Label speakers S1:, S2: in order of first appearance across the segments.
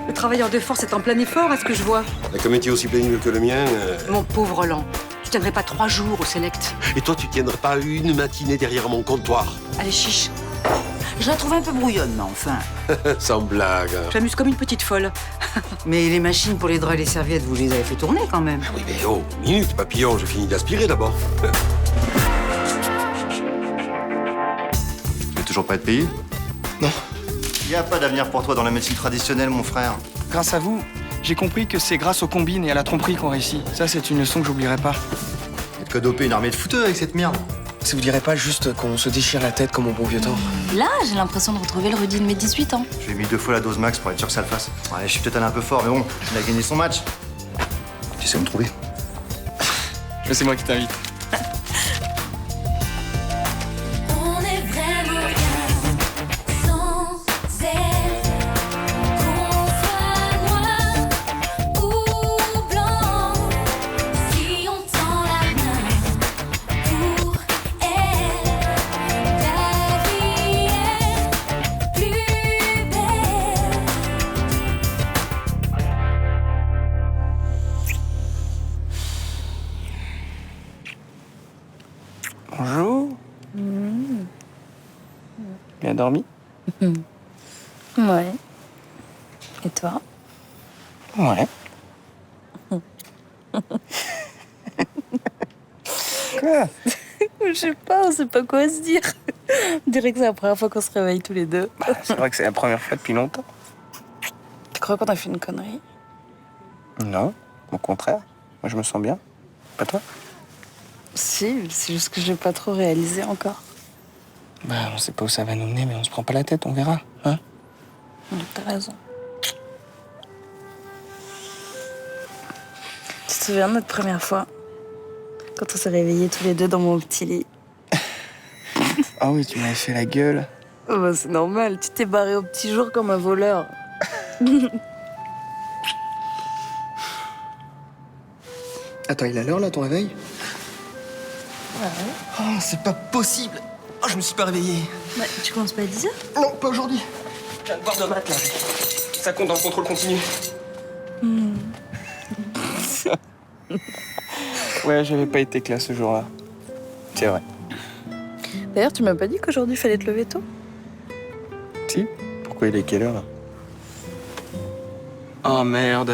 S1: Le travailleur de force est en plein effort, à ce que je vois.
S2: Avec un métier aussi pénible que le mien...
S1: Mon pauvre Roland, je tiendrai pas 3 jours au Select.
S2: Et toi, tu tiendrais pas une matinée derrière mon comptoir?
S1: Allez, chiche.
S3: Je la trouve un peu brouillonne, mais enfin.
S2: Sans blague.
S1: Je m'amuse comme une petite folle.
S3: Mais les machines pour les draps et les serviettes, vous les avez fait tourner quand même.
S2: Oui, mais oh, minute, papillon, je finis d'aspirer d'abord.
S4: Tu veux toujours pas être payé?
S5: Non.
S4: Il n'y a pas d'avenir pour toi dans la médecine traditionnelle, mon frère.
S5: Grâce à vous, j'ai compris que c'est grâce aux combines et à la tromperie qu'on réussit. Ça, c'est une leçon que j'oublierai pas.
S4: T'as de quoi doper une armée de fouteux avec cette merde.
S5: Ça vous dirait pas juste qu'on se déchire la tête comme au bon vieux temps?
S6: Là, j'ai l'impression de retrouver le Rudy de mes 18 ans.
S4: Je lui ai mis 2 fois la dose max pour être sûr que ça le fasse. Ouais, je suis peut-être allé un peu fort, mais bon, il a gagné son match. Tu sais où me trouver?
S5: C'est moi qui t'invite.
S7: On est vraiment bien sans elle. Qu'on soit noir ou blanc, si on tend la main pour elle, la vie est plus belle.
S5: Bonjour. Bien dormi?
S6: Ouais. Et toi?
S5: Ouais. Quoi?
S6: Je sais pas, on sait pas quoi se dire. On dirait que c'est la première fois qu'on se réveille tous les deux.
S5: C'est vrai que c'est la première fois depuis longtemps.
S6: Tu crois qu'on a fait une connerie?
S5: Non, au contraire. Moi, je me sens bien. Pas toi?
S6: Si, c'est juste que j'ai pas trop réalisé encore.
S5: Bah, on sait pas où ça va nous mener, mais on se prend pas la tête, on verra, hein?
S6: T'as raison. Tu te souviens de notre première fois? Quand on s'est réveillés tous les deux dans mon petit lit.
S5: Ah oui, tu m'avais fait la gueule.
S6: Oh bah c'est normal, tu t'es barré au petit jour comme un voleur.
S5: Attends, il a l'heure là, ton réveil?
S6: Ouais.
S5: Oh, c'est pas possible! Oh, je me suis pas réveillé.
S6: Bah, tu commences pas à 10h?
S5: Non, pas aujourd'hui. Je viens de boire de maths là. Ça compte dans le contrôle continu. Ouais, j'avais pas été classe ce jour-là. C'est vrai.
S6: D'ailleurs, tu m'as pas dit qu'aujourd'hui, il fallait te lever tôt?
S5: Si? Pourquoi il est quelle heure là? Oh merde.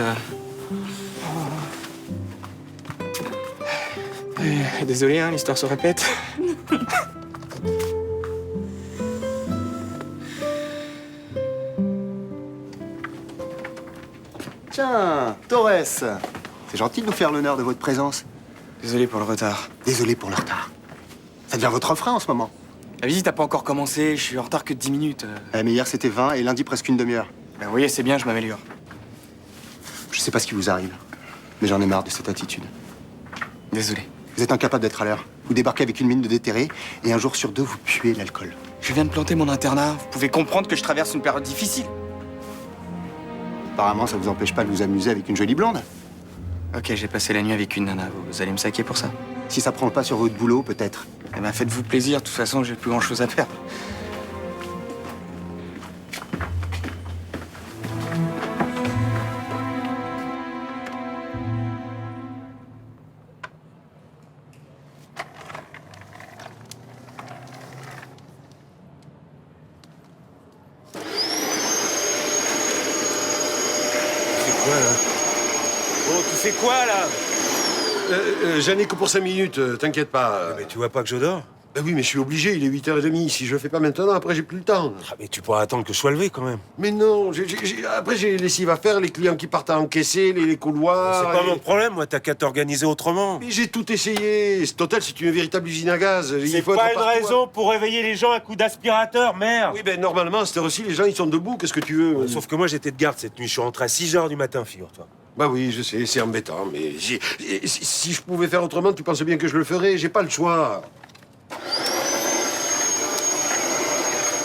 S5: Désolé, hein, l'histoire se répète.
S4: Tiens, Torres. C'est gentil de nous faire l'honneur de votre présence.
S5: Désolé pour le retard.
S4: Désolé pour le retard. Ça devient votre refrain en ce moment.
S5: La visite n'a pas encore commencé, je suis en retard que de 10 minutes.
S4: Mais hier c'était 20 et lundi presque une demi-heure.
S5: Bah vous voyez, c'est bien, je m'améliore.
S4: Je sais pas ce qui vous arrive, mais j'en ai marre de cette attitude.
S5: Désolé.
S4: Vous êtes incapable d'être à l'heure. Vous débarquez avec une mine de déterré et un jour sur 2, vous puez l'alcool.
S5: Je viens de planter mon internat, vous pouvez comprendre que je traverse une période difficile.
S4: Apparemment, ça vous empêche pas de vous amuser avec une jolie blonde.
S5: Ok, j'ai passé la nuit avec une nana, vous allez me saquer pour ça?
S4: Si ça prend pas sur votre boulot, peut-être.
S5: Eh ben faites-vous plaisir, de toute façon j'ai plus grand chose à faire.
S2: Tu fais quoi, là? J'en ai que pour 5 minutes, t'inquiète pas.
S8: Mais tu vois pas que je dors?
S2: Ben oui, mais je suis obligé, il est 8h30. Si je le fais pas maintenant, après j'ai plus le temps.
S8: Ah, mais tu pourras attendre que je sois levé quand même.
S2: Mais non, après j'ai les lessives à faire, les clients qui partent à encaisser, les couloirs...
S8: C'est pas mon problème, moi, t'as qu'à t'organiser autrement.
S2: Mais j'ai tout essayé. Ce hôtel, c'est une véritable usine à gaz. Il
S8: C'est
S2: faut
S8: pas
S2: être
S8: une
S2: partout,
S8: raison pour réveiller les gens à coups d'aspirateur, merde.
S2: Oui, ben normalement, à cette heure-ci, les gens, ils sont debout, qu'est-ce que tu veux?
S8: Sauf que moi, j'étais de garde cette nuit. Je suis rentré à 6h du matin, figure-toi.
S2: Bah oui, je sais, c'est embêtant, mais si je pouvais faire autrement, tu penses bien que je le ferais. J'ai pas le choix.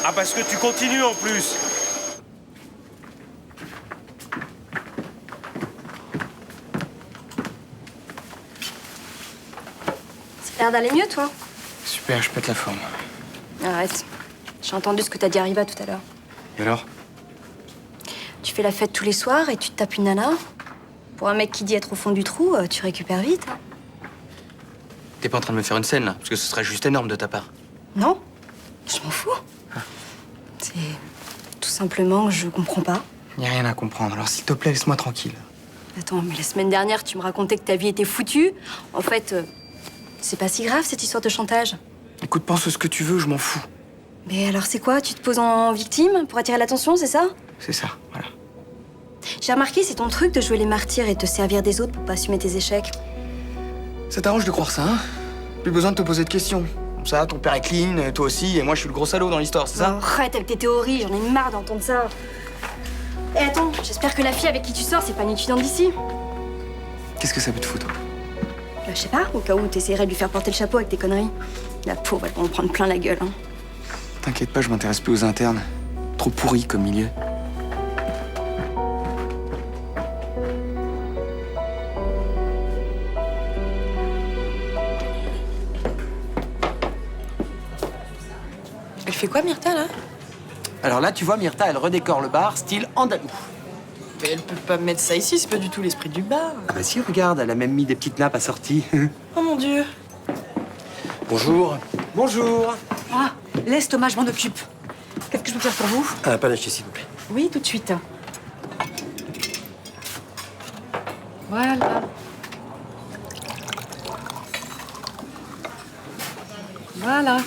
S8: Ah, parce que tu continues en plus.
S9: Ça a l'air d'aller mieux, toi?
S5: Super, je pète la forme.
S9: Arrête. J'ai entendu ce que t'as dit à Riva tout à l'heure.
S5: Et alors?
S9: Tu fais la fête tous les soirs et tu te tapes une nana. Pour un mec qui dit être au fond du trou, tu récupères vite. Hein.
S5: T'es pas en train de me faire une scène, là? Parce que ce serait juste énorme de ta part.
S9: Non, je m'en fous. C'est tout simplement que je comprends pas.
S5: Y a rien à comprendre, alors s'il te plaît, laisse-moi tranquille.
S9: Attends, mais la semaine dernière, tu me racontais que ta vie était foutue. En fait, c'est pas si grave cette histoire de chantage.
S5: Écoute, pense ce que tu veux, je m'en fous.
S9: Mais alors c'est quoi? Tu te poses en victime pour attirer l'attention, c'est ça?
S5: C'est ça, voilà.
S9: J'ai remarqué, c'est ton truc de jouer les martyrs et de te servir des autres pour pas assumer tes échecs.
S5: Ça t'arrange de croire ça, hein? Plus besoin de te poser de questions. Comme ça, ton père est clean, toi aussi, et moi je suis le gros salaud dans l'histoire, c'est ça?
S9: Oh, arrête avec tes théories, j'en ai marre d'entendre ça. Et attends, j'espère que la fille avec qui tu sors, c'est pas une étudiante d'ici.
S5: Qu'est-ce que ça peut te foutre?
S9: Je sais pas, au cas où t'essaierais de lui faire porter le chapeau avec tes conneries. La pauvre, elle va en prendre plein la gueule, hein.
S5: T'inquiète pas, je m'intéresse plus aux internes. Trop pourri comme milieu.
S3: Elle fait quoi, Myrtha, là?
S10: Alors là, tu vois, Myrtha, elle redécore le bar, style andalou.
S3: Mais elle peut pas mettre ça ici, c'est pas du tout l'esprit du bar.
S10: Ah bah si, regarde, elle a même mis des petites nappes assorties.
S3: Oh mon Dieu.
S10: Bonjour. Bonjour.
S1: Ah, laisse Thomas, je m'en occupe. Qu'est-ce que je peux faire pour vous?
S10: Un panaché, s'il vous plaît.
S1: Oui, tout de suite. Voilà. Voilà.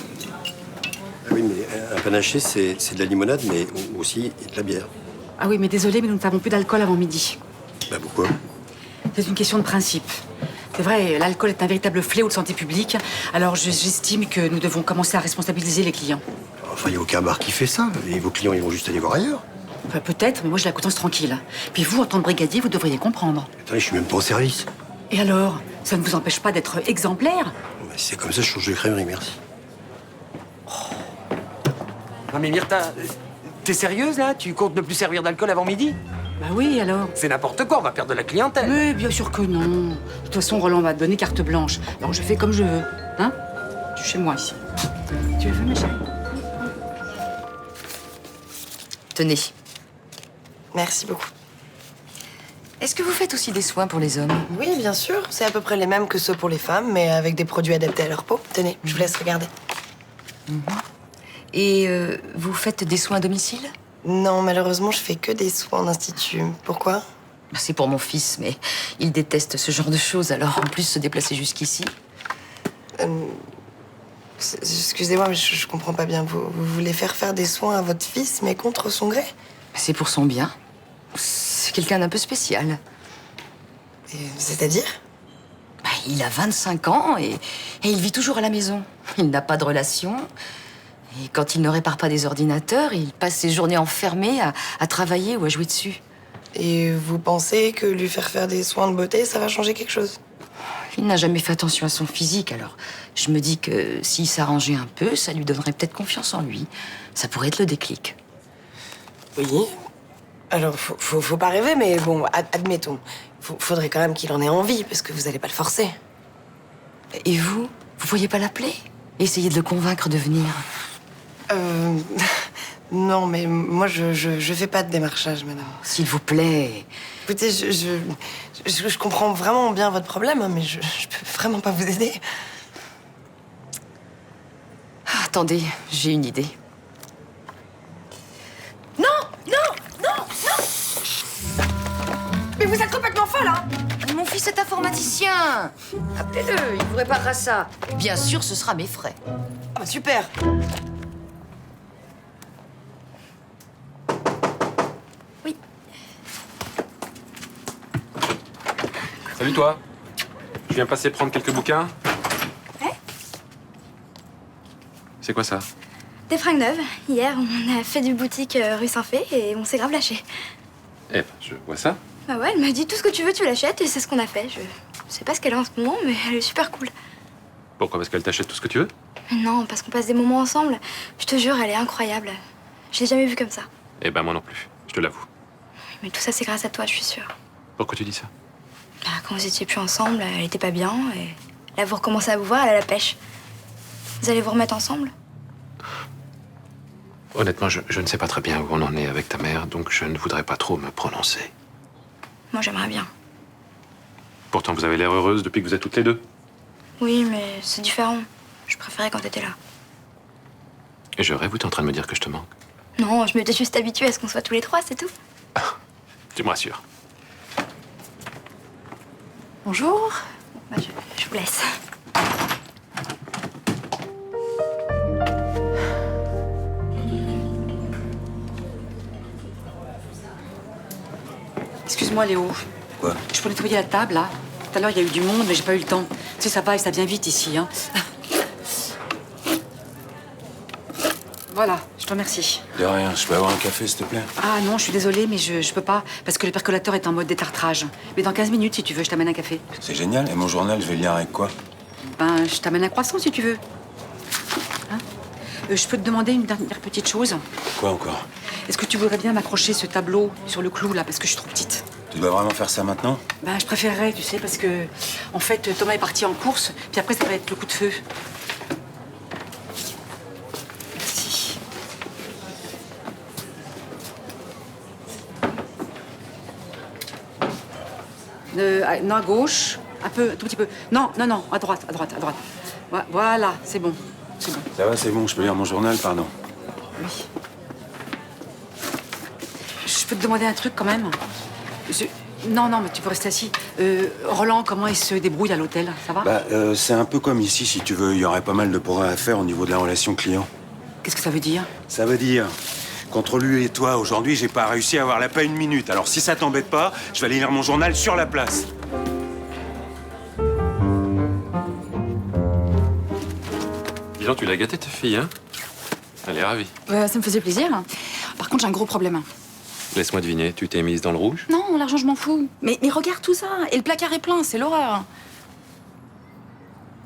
S2: Ah oui, mais un panaché, c'est de la limonade, mais aussi de la bière.
S1: Ah oui, mais désolé, mais nous ne savons plus d'alcool avant midi.
S2: Bah pourquoi?
S1: C'est une question de principe. C'est vrai, l'alcool est un véritable fléau de santé publique. Alors j'estime que nous devons commencer à responsabiliser les clients.
S2: Enfin, il n'y a aucun bar qui fait ça. Et vos clients, ils vont juste aller voir ailleurs.
S1: Enfin, peut-être, mais moi j'ai la conscience tranquille. Puis vous, en tant que brigadier, vous devriez comprendre.
S2: Attendez, je suis même pas au service.
S1: Et alors, ça ne vous empêche pas d'être exemplaire?
S2: Bah, si c'est comme ça, je change de crèmerie, merci.
S10: Non mais Myrtha, t'es sérieuse là? Tu comptes ne plus servir d'alcool avant midi?
S1: Bah oui, alors.
S10: C'est n'importe quoi, on va perdre de la clientèle.
S1: Mais bien sûr que non. De toute façon, Roland va te donner carte blanche. Alors je fais comme je veux. Hein? Tu es chez moi ici. Tu veux, ma chérie?
S3: Tenez.
S11: Merci beaucoup.
S3: Est-ce que vous faites aussi des soins pour les hommes?
S11: Oui, bien sûr. C'est à peu près les mêmes que ceux pour les femmes, mais avec des produits adaptés à leur peau. Tenez, je vous laisse regarder.
S3: Et vous faites des soins à domicile?
S11: Non, malheureusement, je fais que des soins en institut. Pourquoi?
S3: C'est pour mon fils, mais il déteste ce genre de choses, alors en plus se déplacer jusqu'ici.
S11: Excusez-moi, mais je comprends pas bien. Vous voulez faire des soins à votre fils, mais contre son gré?
S3: C'est pour son bien. C'est quelqu'un d'un peu spécial.
S11: C'est-à-dire?
S3: Il a 25 ans et il vit toujours à la maison. Il n'a pas de relation. Et quand il ne répare pas des ordinateurs, il passe ses journées enfermé à travailler ou à jouer dessus.
S11: Et vous pensez que lui faire des soins de beauté, ça va changer quelque chose?
S3: Il n'a jamais fait attention à son physique, alors je me dis que s'il s'arrangeait un peu, ça lui donnerait peut-être confiance en lui. Ça pourrait être le déclic.
S11: Oui. Alors, faut pas rêver, mais bon, admettons. Faudrait quand même qu'il en ait envie, parce que vous allez pas le forcer.
S3: Et vous pourriez pas l'appeler? Essayez de le convaincre de venir.
S11: Non, mais moi, je fais pas de démarchage, madame.
S3: S'il vous plaît.
S11: Écoutez, je comprends vraiment bien votre problème, hein, mais je peux vraiment pas vous aider.
S3: Ah, attendez, j'ai une idée.
S11: Mais vous êtes complètement folle, hein?
S3: Mon fils est informaticien. Appelez-le, il vous réparera ça. Bien sûr, ce sera mes frais.
S11: Ah bah super.
S9: Oui.
S12: Salut toi. Je viens passer prendre quelques bouquins.
S9: Ouais.
S12: C'est quoi ça?
S9: Des fringues neuves. Hier, on a fait du boutique rue Saint-Fé et on s'est grave lâché.
S12: Eh ben, je vois ça.
S9: Bah ouais, elle m'a dit tout ce que tu veux, tu l'achètes et c'est ce qu'on a fait. Je sais pas ce qu'elle a en ce moment, mais elle est super cool.
S12: Pourquoi? Parce qu'elle t'achète tout ce que tu veux?
S9: Non, parce qu'on passe des moments ensemble. Je te jure, elle est incroyable. Je l'ai jamais vue comme ça.
S12: Eh ben, moi non plus. Je te l'avoue.
S9: Mais tout ça, c'est grâce à toi, je suis sûre.
S12: Pourquoi tu dis ça?
S9: Bah, quand vous étiez plus ensemble, elle était pas bien et là, vous recommencez à vous voir, elle a la pêche. Vous allez vous remettre ensemble?
S12: Honnêtement, je ne sais pas très bien où on en est avec ta mère, donc je ne voudrais pas trop me prononcer.
S9: Moi, j'aimerais bien.
S12: Pourtant, vous avez l'air heureuse depuis que vous êtes toutes les deux.
S9: Oui, mais c'est différent. Je préférais quand t'étais là.
S12: Et je rêve, vous êtes en train de me dire que je te manque.
S9: Non, je m'étais juste habituée à ce qu'on soit tous les trois, c'est tout.
S12: Tu me rassures.
S9: Bonjour. Bah, je vous laisse.
S1: Excuse-moi, Léo.
S2: Quoi?
S1: Je peux nettoyer la table, là. Tout à l'heure, il y a eu du monde, mais j'ai pas eu le temps. Tu sais, ça va et ça vient vite ici, hein. Voilà, je te remercie.
S13: De rien, je peux avoir un café, s'il te plaît?
S1: Ah non, je suis désolée, mais je peux pas, parce que le percolateur est en mode détartrage. Mais dans 15 minutes, si tu veux, je t'amène un café.
S13: C'est génial. Et mon journal, je vais le lire avec quoi?
S1: Ben, je t'amène un croissant, si tu veux. Hein? Je peux te demander une dernière petite chose?
S13: Quoi encore?
S1: Est-ce que tu voudrais bien m'accrocher ce tableau sur le clou, là, parce que je suis trop petite?
S13: Tu dois vraiment faire ça maintenant?
S1: Ben, je préférerais, tu sais, parce que, en fait, Thomas est parti en course, puis après, ça va être le coup de feu. Merci. Non, à gauche, un peu, tout petit peu. Non, non, non, à droite, à droite, à droite. Voilà, c'est bon, c'est bon.
S13: Ça va, c'est bon, je peux lire mon journal, pardon.
S1: Oui. Je peux te demander un truc quand même? Non, non, mais tu peux rester assis. Roland, comment il se débrouille à l'hôtel? Ça va?
S13: Bah, c'est un peu comme ici, si tu veux. Il y aurait pas mal de progrès à faire au niveau de la relation client.
S1: Qu'est-ce que ça veut dire?
S13: Ça veut dire qu'entre lui et toi, aujourd'hui, j'ai pas réussi à avoir la paix une minute. Alors, si ça t'embête pas, je vais aller lire mon journal sur la place.
S12: Dis donc, tu l'as gâtée, ta fille, hein? Elle est ravie.
S14: Ça me faisait plaisir. Par contre, j'ai un gros problème.
S12: Laisse-moi deviner, tu t'es mise dans le rouge?
S14: Non, l'argent, je m'en fous. Mais regarde tout ça. Et le placard est plein, c'est l'horreur.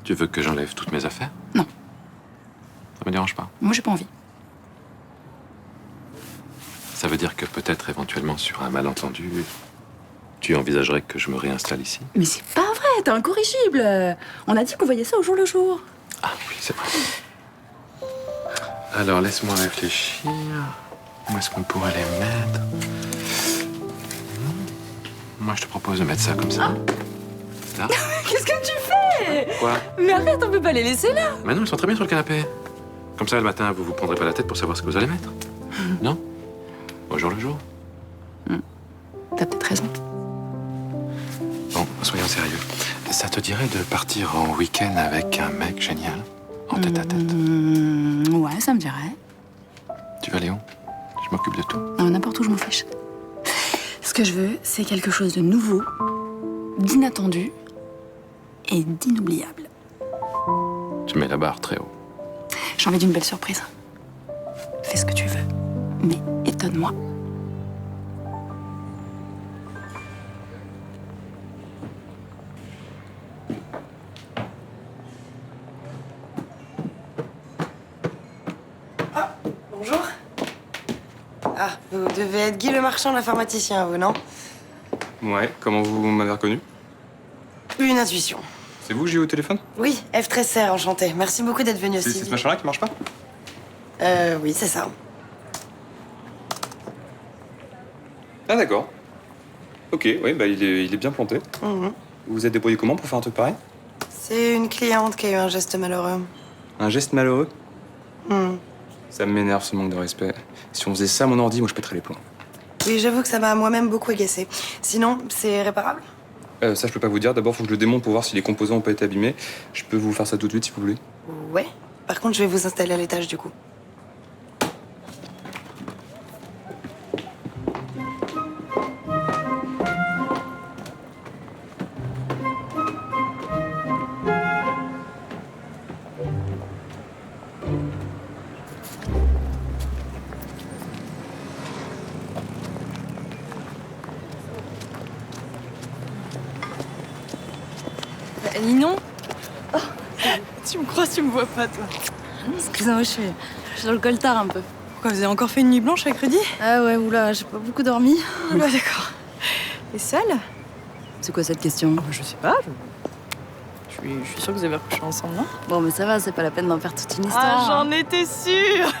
S12: Tu veux que j'enlève toutes mes affaires?
S14: Non.
S12: Ça me dérange pas.
S14: Moi, j'ai pas envie.
S12: Ça veut dire que peut-être, éventuellement, sur un malentendu, tu envisagerais que je me réinstalle ici?
S14: Mais c'est pas vrai, t'es incorrigible. On a dit qu'on voyait ça au jour le jour.
S12: Ah oui, c'est vrai. Alors, laisse-moi réfléchir. Où est-ce qu'on pourrait les mettre? Moi, je te propose de mettre ça comme ça. Là.
S14: Qu'est-ce que tu fais?
S12: Quoi?
S14: Mais arrête, on peut pas les laisser là.
S12: Mais non, ils sont très bien sur le canapé. Comme ça, le matin, vous vous prendrez pas la tête pour savoir ce que vous allez mettre. Non? Au jour le jour.
S14: T'as peut-être raison.
S12: Bon, soyons sérieux. Ça te dirait de partir en week-end avec un mec génial? En tête à tête.
S14: Ouais, ça me dirait.
S12: Tu vas, Léon? Je m'occupe de tout.
S14: Non, n'importe où, je m'en fiche. Ce que je veux, c'est quelque chose de nouveau, d'inattendu et d'inoubliable.
S12: Tu mets la barre très haut.
S14: J'ai envie d'une belle surprise. Fais ce que tu veux, mais étonne-moi.
S11: Bonjour. Ah, vous devez être Guy le marchand, l'informaticien, vous, non?
S15: Ouais, comment vous m'avez reconnu?
S11: Une intuition.
S15: C'est vous que j'ai eu au téléphone?
S11: Oui, F13R, enchanté. Merci beaucoup d'être venu aussi.
S15: C'est ce machin-là qui marche pas?
S11: Oui, c'est ça.
S15: Ah d'accord. Ok, oui, bah il est bien planté. Vous vous êtes débrouillé comment pour faire un truc pareil?
S11: C'est une cliente qui a eu un geste malheureux.
S15: Un geste malheureux? Ça m'énerve ce manque de respect. Si on faisait ça à mon ordi, moi je pèterais les plombs.
S11: Oui, j'avoue que ça m'a moi-même beaucoup agacée. Sinon, c'est réparable?
S15: Ça, je peux pas vous dire. D'abord, faut que je le démonte pour voir si les composants ont pas été abîmés. Je peux vous faire ça tout de suite si vous voulez.
S11: Ouais. Par contre, je vais vous installer à l'étage du coup.
S6: Ninon? Oh, tu me crois, tu me vois pas, toi. Excuse-moi, je suis dans le coltard un peu.
S11: Pourquoi, vous avez encore fait une nuit blanche mercredi?
S6: Ah ouais, oula, j'ai pas beaucoup dormi.
S11: Oula, d'accord. Et seule?
S6: C'est quoi cette question?
S11: Je sais pas.
S6: suis sûre que vous avez recouché ensemble, non?
S3: Bon, mais ça va, c'est pas la peine d'en faire toute une
S6: Ah,
S3: histoire.
S6: j'en étais sûre.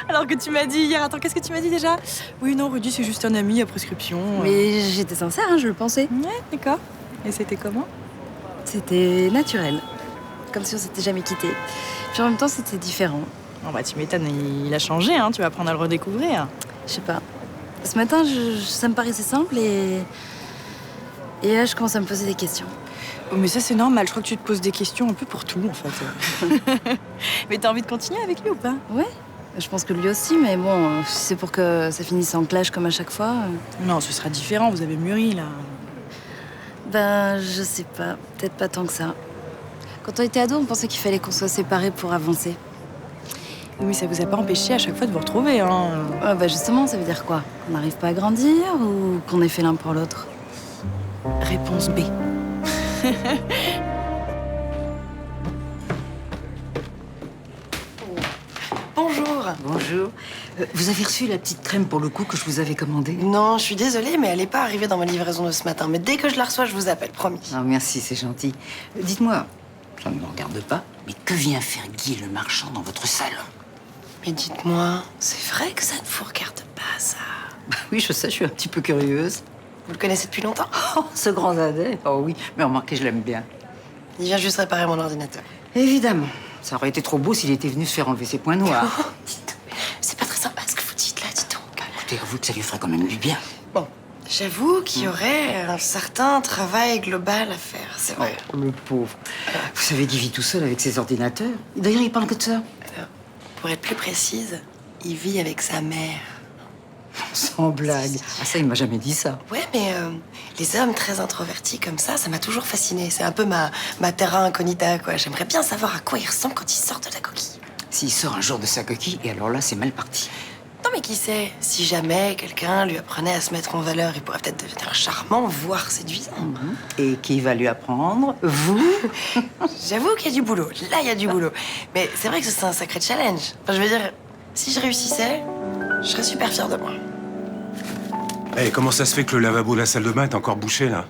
S6: Alors que tu m'as dit hier, attends, qu'est-ce que tu m'as dit déjà? Oui, non, Rudy, c'est juste un ami à prescription.
S3: Mais j'étais sincère, hein, je le pensais.
S6: Ouais, d'accord. Et c'était comment?
S3: C'était naturel. Comme si on s'était jamais quitté. Puis en même temps, c'était différent.
S6: Oh bah tu m'étonnes, il a changé, hein, tu vas apprendre à le redécouvrir.
S3: Je sais pas. Ce matin, ça me paraissait simple et là, je commence à me poser des questions.
S6: Oh, mais ça, c'est normal, je crois que tu te poses des questions un peu pour tout, en fait. Mais t'as envie de continuer avec lui ou pas?
S3: Ouais, je pense que lui aussi, mais bon, si c'est pour que ça finisse en clash comme à chaque fois.
S6: Non, ce sera différent, vous avez mûri, là.
S3: Ben, je sais pas. Peut-être pas tant que ça. Quand on était ados, on pensait qu'il fallait qu'on soit séparés pour avancer.
S6: Oui, mais ça vous a pas empêché à chaque fois de vous retrouver, hein.
S3: Ouais, bah justement, ça veut dire quoi? Qu'on n'arrive pas à grandir ou qu'on est fait l'un pour l'autre?
S6: Réponse B.
S11: Bonjour.
S16: Bonjour. Vous avez reçu la petite crème pour le cou que je vous avais commandée?
S11: Non, je suis désolée, mais elle n'est pas arrivée dans ma livraison de ce matin. Mais dès que je la reçois, je vous appelle, promis.
S16: Ah, merci, c'est gentil. Dites-moi, ça ne me regarde pas, mais que vient faire Guy le marchand dans votre salon?
S11: Mais dites-moi, c'est vrai que ça ne vous regarde pas, ça?
S16: Bah oui, je sais, je suis un petit peu curieuse.
S11: Vous le connaissez depuis longtemps?
S16: Oh, ce grand zadais. Oh oui, mais remarquez, je l'aime bien.
S11: Il vient juste réparer mon ordinateur.
S16: Évidemment. Ça aurait été trop beau s'il était venu se faire enlever ses points noirs.
S11: Oh, dites, c'est pas très sympa ce que vous dites là, dites donc.
S16: Écoutez, avouez que ça lui ferait quand même du bien.
S11: Bon, j'avoue qu'il y aurait un certain travail global à faire, c'est vrai.
S16: Oh, le pauvre. Vous savez qu'il vit tout seul avec ses ordinateurs. D'ailleurs, il parle que de ça.
S11: Pour être plus précise, il vit avec sa mère.
S16: Sans blague. Ah ça, il m'a jamais dit ça.
S11: Ouais, mais les hommes très introvertis comme ça m'a toujours fascinée. C'est un peu ma terra incognita, quoi. J'aimerais bien savoir à quoi il ressemble quand il sort de la coquille.
S16: S'il sort un jour de sa coquille, et alors là, c'est mal parti.
S11: Non, mais qui sait? Si jamais quelqu'un lui apprenait à se mettre en valeur, il pourrait peut-être devenir charmant, voire séduisant.
S16: Et qui va lui apprendre? Vous?
S11: J'avoue qu'il y a du boulot. Là, il y a du boulot. Mais c'est vrai que c'est un sacré challenge. Enfin, je veux dire, si je réussissais, je serais super fière de moi.
S13: Eh, comment ça se fait que le lavabo de la salle de bain est encore bouché, là?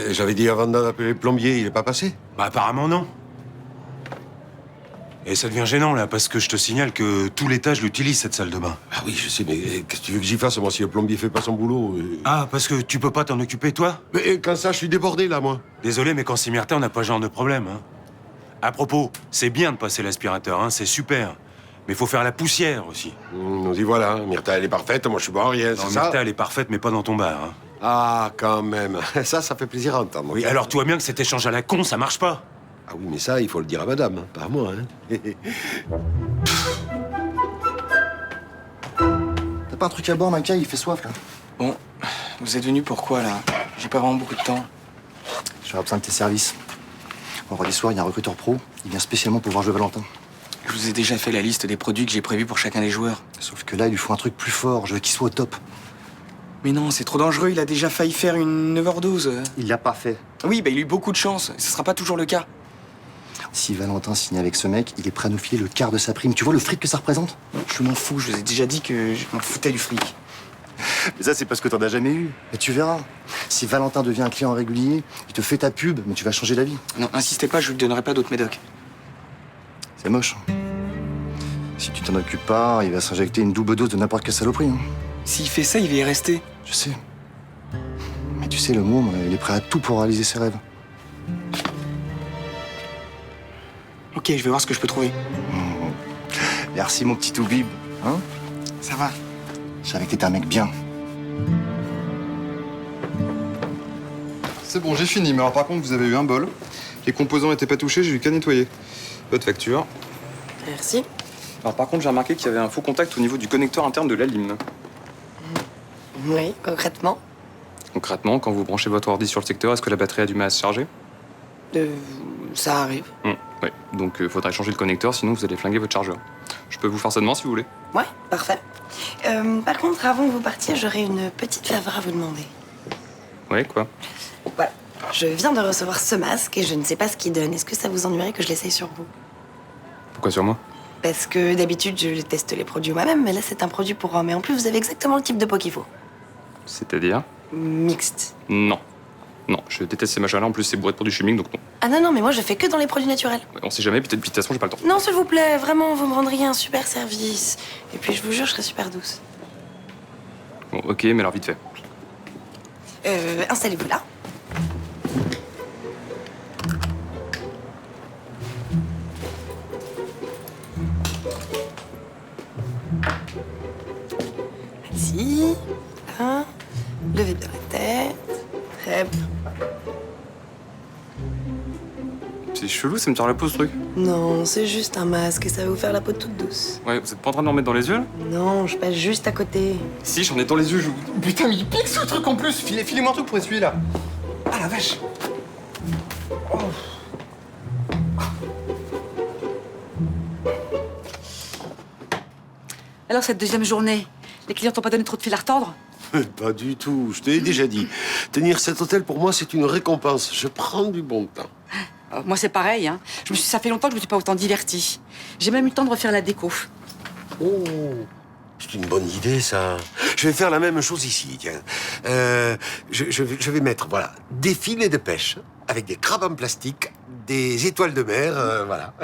S2: J'avais dit avant d'appeler le plombier, il est pas passé?
S13: Bah, apparemment, non. Et ça devient gênant, là, parce que je te signale que tout l'étage l'utilise, cette salle de bain.
S2: Ah oui, je sais, mais qu'est-ce que tu veux que j'y fasse, moi, si le plombier fait pas son boulot?
S13: Ah, parce que tu peux pas t'en occuper, toi?
S2: Mais quand ça, je suis débordé, là, moi.
S13: Désolé, mais quand c'est Myrtha, on n'a pas ce genre de problème, hein. À propos, c'est bien de passer l'aspirateur, hein, c'est super. Mais faut faire la poussière aussi.
S2: On dit voilà, Myrtha, elle est parfaite, moi, je suis bon à rien,
S13: Non,
S2: c'est ça?
S13: Myrtha, elle est parfaite, mais pas dans ton bar, hein.
S2: Ah, quand même. Ça fait plaisir à entendre.
S13: Oui, alors tu vois bien que cet échange à la con, ça marche pas.
S2: Ah oui, mais ça, il faut le dire à madame, hein, pas à moi, hein.
S4: T'as pas un truc à boire, Maca? Il fait soif, là.
S5: Bon, vous êtes venu pourquoi, là? J'ai pas vraiment beaucoup de temps.
S4: J'aurais besoin de tes services. Vendredi soir, il y a un recruteur pro. Il vient spécialement pour voir jouer Valentin.
S5: Je vous ai déjà fait la liste des produits que j'ai prévus pour chacun des joueurs.
S4: Sauf que là, il lui faut un truc plus fort. Je veux qu'il soit au top.
S5: Mais non, c'est trop dangereux. Il a déjà failli faire une overdose.
S4: Il l'a pas fait.
S5: Oui, bah il a eu beaucoup de chance. Ce sera pas toujours le cas.
S4: Si Valentin signe avec ce mec, il est prêt à nous filer le quart de sa prime. Tu vois le fric que ça représente?
S5: Je m'en fous. Je vous ai déjà dit que je m'en foutais du fric.
S4: Mais ça, c'est parce que t'en as jamais eu. Et tu verras. Si Valentin devient un client régulier, il te fait ta pub, mais tu vas changer d'avis.
S5: Non, insistez pas, je lui donnerai pas d'autres médocs.
S4: C'est moche. Si tu t'en occupes pas, il va s'injecter une double dose de n'importe quelle saloperie. Hein.
S5: S'il fait ça, il va y rester.
S4: Je sais. Mais tu sais, le môme, il est prêt à tout pour réaliser ses rêves.
S5: Ok, je vais voir ce que je peux trouver.
S4: Merci, mon petit Toubib. Hein?
S5: Ça va.
S4: Je savais que t'étais un mec bien.
S15: C'est bon, j'ai fini. Mais alors, par contre, vous avez eu un bol. Les composants n'étaient pas touchés, j'ai eu qu'à nettoyer. Votre facture.
S11: Merci.
S15: Alors, par contre, j'ai remarqué qu'il y avait un faux contact au niveau du connecteur interne de la lime.
S11: Oui, concrètement.
S15: Concrètement, quand vous branchez votre ordi sur le secteur, est-ce que la batterie a du mal à se charger?
S11: Ça arrive.
S15: Oui, donc faudrait changer le connecteur, sinon vous allez flinguer votre chargeur. Je peux vous faire ça demain si vous voulez.
S11: Ouais, parfait. Par contre, avant que vous partiez, j'aurais une petite faveur à vous demander.
S15: Ouais, quoi?
S11: Voilà. Je viens de recevoir ce masque et je ne sais pas ce qu'il donne. Est-ce que ça vous ennuierait que je l'essaye sur vous?
S15: Pourquoi sur moi?
S11: Parce que d'habitude, je teste les produits moi-même, mais là, c'est un produit pour hommes. Et en plus, vous avez exactement le type de peau qu'il faut.
S15: C'est-à-dire?
S11: Mixte.
S15: Non. Non, je déteste ces machins-là. En plus, c'est bourré de produits chimiques, donc non.
S11: Ah non, non, mais moi je fais que dans les produits naturels.
S15: On sait jamais, peut-être, puis de toute façon, j'ai pas le temps.
S11: Non, s'il vous plaît, vraiment, vous me rendriez un super service. Et puis je vous jure, je serai super douce.
S15: Bon, ok, mais alors vite fait.
S11: Installez-vous là. Assis. Là. Levez bien la tête. Très bien.
S15: C'est chelou, ça me tire la peau, ce truc.
S11: Non, c'est juste un masque et ça va vous faire la peau toute douce.
S15: Ouais, vous êtes pas en train de m'en mettre dans les yeux, là?
S11: Non, je passe juste à côté.
S15: Si, j'en ai dans les yeux, je...
S5: Putain, mais il pique ce truc en plus. Filez-moi un truc pour essuyer là. Ah la vache.
S1: Alors, cette deuxième journée, les clients t'ont pas donné trop de fil à retordre?
S2: Pas du tout, je te l'ai déjà dit. Tenir cet hôtel, pour moi, c'est une récompense. Je prends du bon temps.
S1: Moi, c'est pareil, hein. Ça fait longtemps que je me suis pas autant divertie. J'ai même eu le temps de refaire la déco.
S2: Oh, c'est une bonne idée, ça. Je vais faire la même chose ici, tiens. Je vais mettre, voilà, des filets de pêche avec des crabes en plastique, des étoiles de mer, voilà.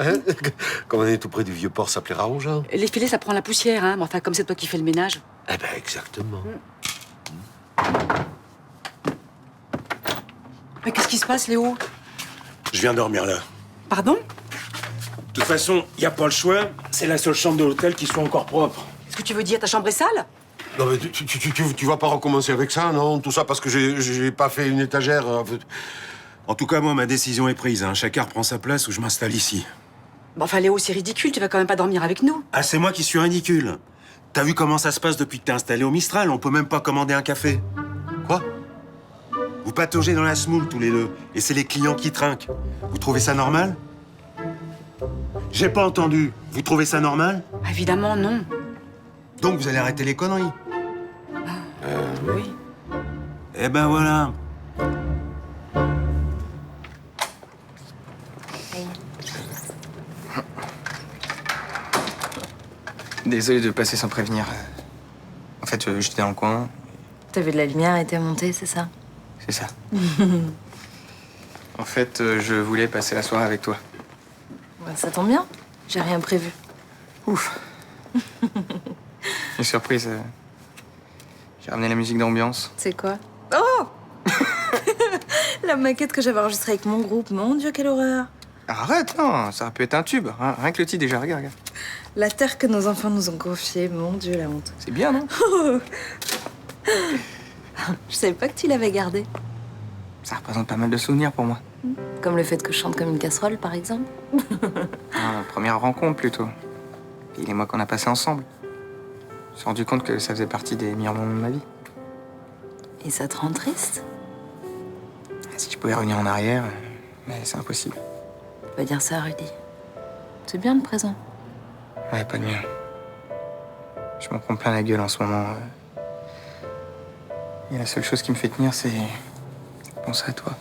S2: Comme on est tout près du vieux port, ça plaira aux gens.
S1: Les filets, ça prend la poussière, hein. Mais enfin, comme c'est toi qui fais le ménage.
S2: Eh ben, exactement.
S1: Mais qu'est-ce qui se passe, Léo?
S13: Je viens dormir là.
S1: Pardon?
S13: De toute façon, y a pas le choix. C'est la seule chambre de l'hôtel qui soit encore propre.
S1: Est-ce que tu veux dire ta chambre est sale?
S2: Non, mais tu vas pas recommencer avec ça, non? Tout ça parce que j'ai pas fait une étagère.
S13: En tout cas, moi, ma décision est prise. Hein. Chacun reprend sa place ou je m'installe ici.
S1: Bon, enfin, Léo, c'est ridicule. Tu vas quand même pas dormir avec nous.
S13: Ah, c'est moi qui suis ridicule. T'as vu comment ça se passe depuis que t'es installé au Mistral? On peut même pas commander un café. Quoi? Vous pataugez dans la semoule tous les deux, et c'est les clients qui trinquent. Vous trouvez ça normal? J'ai pas entendu. Vous trouvez ça normal?
S1: Évidemment, non.
S13: Donc vous allez arrêter les conneries?
S1: Oui.
S13: Eh ben voilà.
S5: Désolé de passer sans prévenir. En fait, j'étais dans le coin.
S11: T'as vu de la lumière et t'es monté, c'est ça?
S5: C'est ça. En fait, je voulais passer la soirée avec toi.
S11: Ça tombe bien. J'ai rien prévu.
S5: Ouf. Une surprise. J'ai ramené la musique d'ambiance.
S11: C'est quoi? Oh la maquette que j'avais enregistrée avec mon groupe. Mon Dieu, quelle horreur.
S5: Arrête, non, ça aurait pu être un tube. Rien que le titre déjà, regarde.
S11: La terre que nos enfants nous ont confiée. Mon Dieu, la honte.
S5: C'est bien, non?
S11: Je savais pas que tu l'avais gardée.
S5: Ça représente pas mal de souvenirs pour moi.
S11: Comme le fait que je chante comme une casserole, par exemple.
S5: Première rencontre, plutôt. Puis les mois qu'on a passés ensemble. Je me suis rendu compte que ça faisait partie des meilleurs moments de ma vie.
S11: Et ça te rend triste?
S5: Si je pouvais revenir en arrière, mais c'est impossible.
S11: Faut pas dire ça, Rudy. C'est bien le présent.
S5: Ouais, pas de mieux. Je m'en prends plein la gueule en ce moment. Et la seule chose qui me fait tenir, c'est penser à toi.